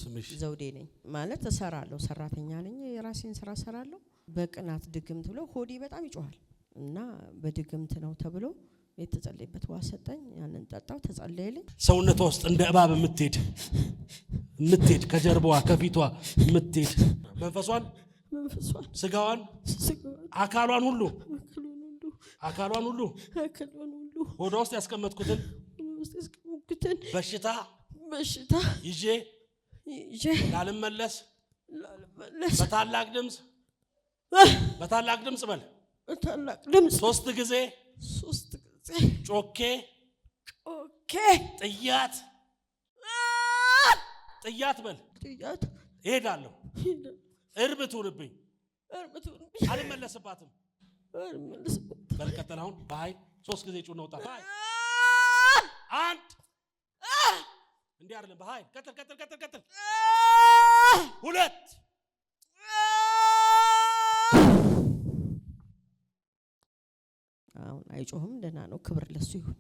ስምሽ? ዘውዴ ነኝ ማለት እሰራለሁ ሰራተኛ ነኝ የራሴን ስራ እሰራለሁ በቅናት ድግምት ብሎ ሆዴ በጣም ይጮሃል እና በድግምት ነው ተብሎ የተጸለየበት ውሃ ሰጠኝ ያንን ጠጣው ተጸለየልኝ ሰውነቷ ውስጥ እንደ እባብ የምትሄድ ከጀርባዋ ከፊቷ የምትሄድ መንፈሷን ስጋዋን አካሏን ሁሉ ሆዷ ውስጥ ያስቀመጥኩትን በሽታ ይዤ ላልመለስ በታላቅ ድምጽ በል ሶስት ጊዜ ጮኬ ጥያት በል እሄዳለሁ እርብቱንብኝ አልመለስባትም በልቀጥል አሁን በኃይል ሶስት ጊዜ ጩኸት ነው ወጣ አንድ እንዲህ አይደለም በኃይል ቀጥል ሁለት አሁን አይጮህም ደህና ነው ክብር ለሱ ይሁን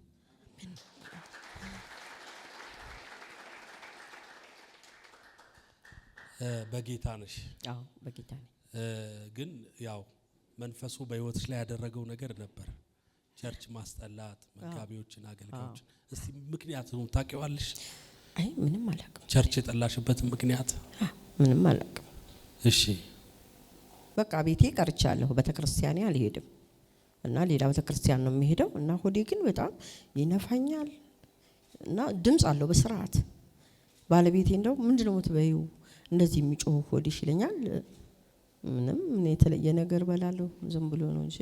በጌታ ነሽ አዎ በጌታ ነኝ ግን ያው መንፈሱ በህይወትሽ ላይ ያደረገው ነገር ነበር ቸርች ማስጠላት መጋቢዎችን አገልጋዮችን እስቲ ምክንያቱም ታውቂዋለሽ አይ ምንም አላውቅም ቸርች የጠላሽበት ምክንያት ምንም አላውቅም እሺ በቃ ቤቴ ቀርቻለሁ ቤተክርስቲያኔ አልሄድም እና ሌላ ቤተክርስቲያን ነው የሚሄደው እና ሆዴ ግን በጣም ይነፋኛል እና ድምጽ አለው በስርዓት ባለቤቴ እንደው ምንድነው የምትበይው እንደዚህ የሚጮህ ሆድሽ ይለኛል ምንም የተለየ ነገር በላለሁ ዝም ብሎ ነው እንጂ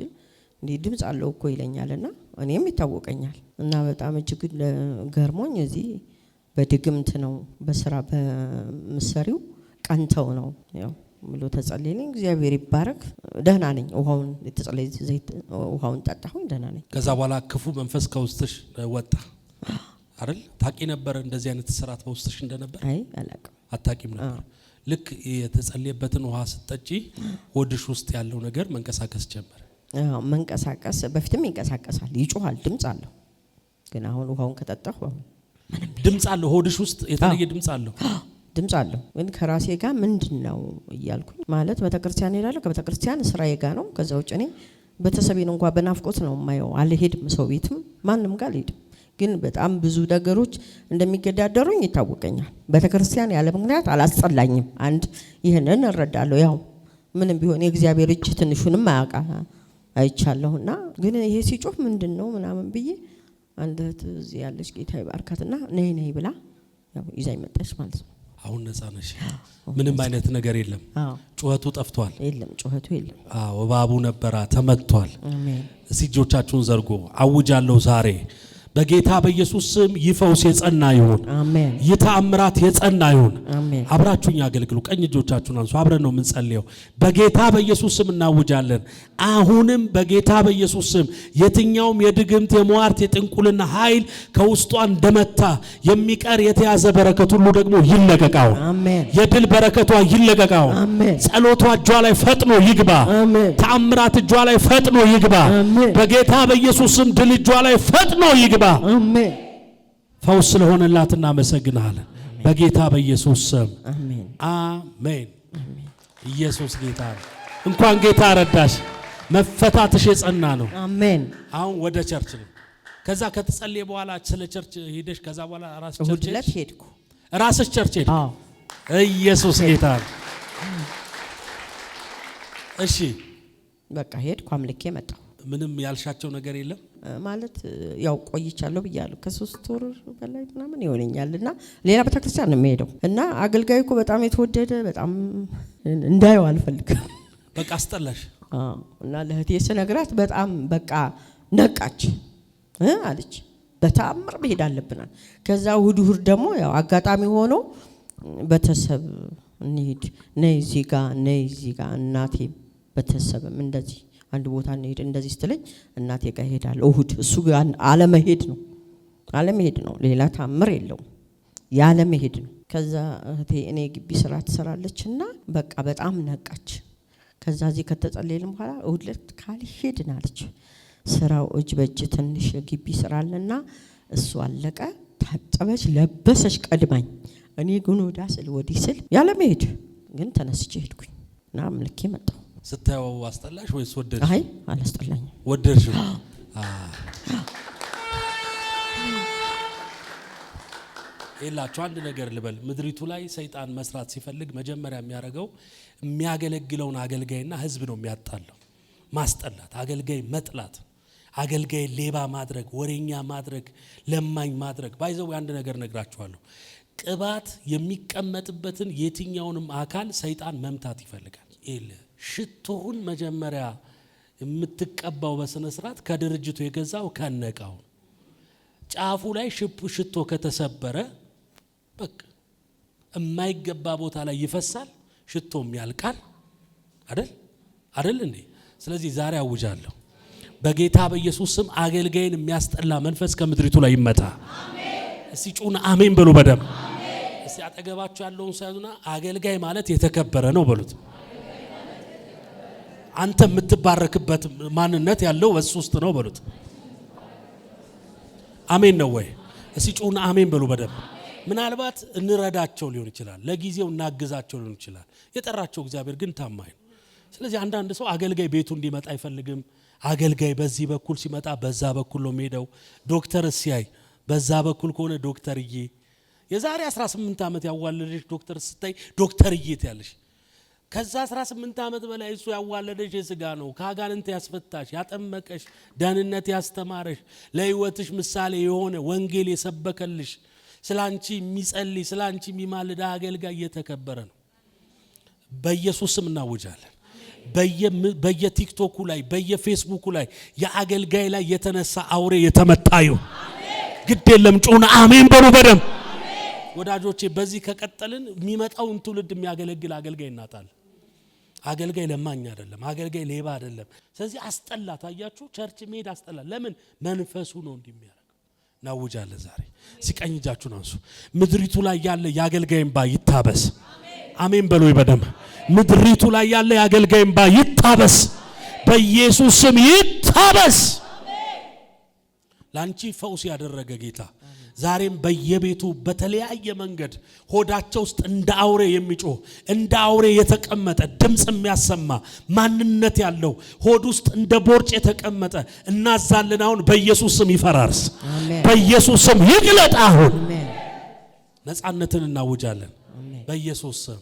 እንዴ ድምጽ አለው እኮ ይለኛልና እኔም ይታወቀኛል እና በጣም እጅግ ገርሞኝ እዚህ በድግምት ነው በስራ በመሰሪው ቀንተው ነው ያው ብሎ ተጸለየልኝ እግዚአብሔር ይባረክ ደህና ነኝ ውሃውን የተጸለየ ዘይት ውሃውን ጠጣሁኝ ደህና ነኝ ከዛ በኋላ ክፉ መንፈስ ከውስጥሽ ወጣ አይደል ታቂ ነበር እንደዚህ አይነት ስራት በውስጥሽ እንደነበር አይ አላውቅም አታቂም ነበር ልክ የተጸለየበትን ውሃ ስትጠጪ ሆድሽ ውስጥ ያለው ነገር መንቀሳቀስ ጀመረ አዎ መንቀሳቀስ በፊትም ይንቀሳቀሳል ይጮሃል ድምጽ አለው ግን አሁን ውሃውን ከጠጣሁ ድምጽ አለው ሆድሽ ውስጥ የተለየ ድምጽ አለው ድምጽ አለው ግን ከራሴ ጋር ምንድነው እያልኩኝ ማለት ቤተክርስቲያን ሄዳለሁ ከቤተክርስቲያን ስራዬ ጋር ነው ከዛ ውጭ እኔ ቤተሰቤን እንኳን በናፍቆት ነው የማየው አልሄድም ሰው ቤትም ማንንም ጋር አልሄድም ግን በጣም ብዙ ነገሮች እንደሚገዳደሩኝ ይታወቀኛል ቤተክርስቲያን ያለ ምክንያት አላስጸላኝም አንድ ይሄንን እረዳለሁ ያው ምንም ቢሆን የእግዚአብሔር እጅ ትንሹንም አይቻለሁና ግን ይሄ ሲጮህ ምንድነው ምናምን ብዬ አንድ እዚህ ያለች ጌታ ይባርካትና ነይ ብላ ያው ይዛኝ መጣች ማለት ነው አሁን ነፃ ነሽ ምንም አይነት ነገር የለም ጩኸቱ ጠፍቷል የለም ጩኸቱ የለም እባቡ ነበራ ተመቷል አሜን እጆቻችሁን ዘርጎ አውጃለሁ ዛሬ በጌታ በኢየሱስ ስም ይፈውስ የጸና ይሁን አሜን ይተአምራት የጸና ይሁን አሜን አብራችሁኝ አገልግሉ ቀኝ እጆቻችሁን አንሱ አብረን ነው የምንጸልየው በጌታ በኢየሱስ ስም እናውጃለን አሁንም በጌታ በኢየሱስ ስም የትኛውም የድግምት የሟርት የጥንቁልና ኃይል ከውስጧ እንደመታ የሚቀር የተያዘ በረከት ሁሉ ደግሞ ይለቀቃው አሜን የድል በረከቷ ይለቀቃው አሜን ጸሎቷ እጇ ላይ ፈጥኖ ይግባ አሜን ተአምራት እጇ ላይ ፈጥኖ ይግባ በጌታ በኢየሱስ ስም ድል እጇ ላይ ፈጥኖ ይግባ አሜን ፈውስ ስለሆነላት እናመሰግናለን በጌታ በኢየሱስ ስም አሜን አሜን ኢየሱስ ጌታ እንኳን ጌታ ረዳሽ መፈታትሽ የጸና ነው አሜን አሁን ወደ ቸርች ነው ከዛ ከተጸለየ በኋላ ስለ ቸርች ሄደሽ ከዛ በኋላ ራስሽ ቸርች ሄድኩ አዎ ኢየሱስ ጌታ እሺ በቃ ሄድኩ አምልኬ መጣሁ ምንም ያልሻቸው ነገር የለም ማለት ያው ቆይቻለሁ ብያለሁ ከ3 ወር በላይ ምናምን ይሆነኛልና ሌላ ቤተክርስቲያን ነው የምሄደው እና አገልጋዩ እኮ በጣም የተወደደ በጣም እንዳየው አልፈልግም በቃ አስጠላሽ እና ለህቴ ስነግራት በጣም በቃ ነቃች አለች በተአምር መሄድ አለብናል ከዛ እሑድ ደግሞ ያው አጋጣሚ ሆኖ ቤተሰብ እንሂድ ነይ እዚህ ጋር እናቴ ቤተሰብም እንደዚህ አንድ ቦታ እንሄድ እንደዚህ ስትለኝ እናቴ ጋር ሄዳለሁ እሑድ እሱ ጋር አለመሄድ ነው ሌላ ታምር የለውም ያለመሄድ ነው ከዛ እህቴ እኔ ግቢ ስራ ትሰራለችና በቃ በጣም ነቃች ከዛ እዚህ ከተጸለየልን በኋላ እሑድ ዕለት ካልሄድን አለች ስራው እጅ በእጅ ትንሽ ግቢ ስራልና እሱ አለቀ ታጠበች ለበሰች ቀድማኝ እኔ ግን ወዲህ ስል ያለ መሄድ ግን ተነስቼ ሄድኩኝ እና አምልኬ መጣሁ። ስታየው አስጠላሽ ወይስ ወደድሽ? አይ አላስጠላኝም። ወደድሽ? ይላችሁ አንድ ነገር ልበል። ምድሪቱ ላይ ሰይጣን መስራት ሲፈልግ መጀመሪያ የሚያደርገው የሚያገለግለውን አገልጋይና ህዝብ ነው የሚያጣለው። ማስጠላት፣ አገልጋይ መጥላት፣ አገልጋይ ሌባ ማድረግ፣ ወሬኛ ማድረግ፣ ለማኝ ማድረግ። ባይዘው አንድ ነገር ነግራችኋለሁ። ቅባት የሚቀመጥበትን የትኛውንም አካል ሰይጣን መምታት ይፈልጋል። ሽቶውን መጀመሪያ የምትቀባው በስነ ስርዓት ከድርጅቱ የገዛው ከነቃው ጫፉ ላይ ሽቶ ከተሰበረ በቃ የማይገባ ቦታ ላይ ይፈሳል፣ ሽቶም ያልቃል። አይደል እንዴ? ስለዚህ ዛሬ አውጃለሁ በጌታ በኢየሱስ ስም አገልጋይን የሚያስጠላ መንፈስ ከምድሪቱ ላይ ይመታ። እስቲ ጩና አሜን በሉ በደም። እስቲ አጠገባችሁ ያለውን ሳይዙና አገልጋይ ማለት የተከበረ ነው በሉት። አንተ የምትባረክበት ማንነት ያለው በሱ ውስጥ ነው በሉት። አሜን ነው ወይ? እስቲ ጩና አሜን በሉ በደም። ምናልባት እንረዳቸው ሊሆን ይችላል፣ ለጊዜው እናግዛቸው ሊሆን ይችላል። የጠራቸው እግዚአብሔር ግን ታማኝ ነው። ስለዚህ አንዳንድ ሰው አገልጋይ ቤቱ እንዲመጣ አይፈልግም። አገልጋይ በዚህ በኩል ሲመጣ በዛ በኩል ነው የሚሄደው። ዶክተር ሲያይ በዛ በኩል ከሆነ ዶክተርዬ፣ የዛሬ 18 ዓመት ያዋለደሽ ዶክተር ስታይ ዶክተርዬ ትያለሽ። ከዛ 18 ዓመት በላይ እሱ ያዋለደሽ የሥጋ ነው። ከአጋንንት ያስፈታሽ፣ ያጠመቀሽ፣ ደህንነት ያስተማረሽ፣ ለህይወትሽ ምሳሌ የሆነ ወንጌል የሰበከልሽ፣ ስላንቺ የሚጸልይ ስላንቺ የሚማልድ አገልጋይ የተከበረ ነው። በኢየሱስ ስም እናውጃለን። በየቲክቶኩ ላይ በየፌስቡኩ ላይ የአገልጋይ ላይ የተነሳ አውሬ የተመታዩ ግድ የለም። ጩና አሜን በሉ በደም። ወዳጆቼ በዚህ ከቀጠልን የሚመጣውን ትውልድ የሚያገለግል አገልጋይ እናጣለን። አገልጋይ ለማኝ አይደለም፣ አገልጋይ ሌባ አይደለም። ስለዚህ አስጠላ። ታያችሁ፣ ቸርች መሄድ አስጠላ። ለምን? መንፈሱ ነው እንደሚያደርገው። እናውጃለን ዛሬ። ሲቀኝ እጃችሁን አንሱ። ምድሪቱ ላይ ያለ የአገልጋይ እንባ ይታበስ። አሜን በሉ በደም። ምድሪቱ ላይ ያለ የአገልጋይ እንባ ይታበስ፣ በኢየሱስ ስም ይታበስ። ላንቺ ፈውስ ያደረገ ጌታ ዛሬም በየቤቱ በተለያየ መንገድ ሆዳቸው ውስጥ እንደ አውሬ የሚጮህ እንደ አውሬ የተቀመጠ ድምጽ የሚያሰማ ማንነት ያለው ሆድ ውስጥ እንደ ቦርጭ የተቀመጠ እናዛለን። አሁን በኢየሱስ ስም ይፈራርስ፣ በኢየሱስ ስም ይግለጥ። አሁን ነፃነትን እናውጃለን በኢየሱስ ስም።